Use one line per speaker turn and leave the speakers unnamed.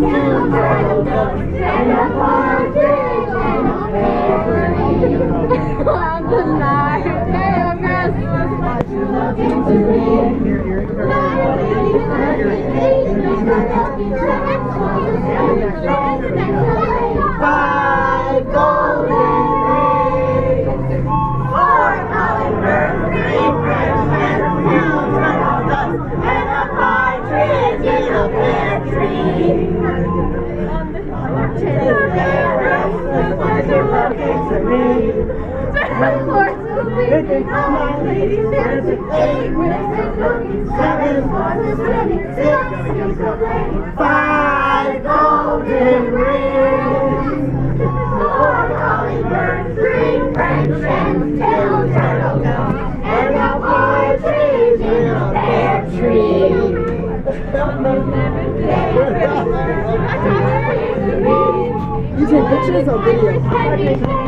two turtle doves, and a partridge and a pear.
On the night, hey, Christmas, you're looking to me.
Five golden rings, four hummingbirds, three French hens, two turtle doves, and a partridge in a pear tree. You're looking to me. My lady, there's an 8 with cookies, 7 horses, 6 5 golden rings, 4 hummingbirds, 3 French hens, 2 turtle doves, and a partridge in a pear tree.
You take pictures or video?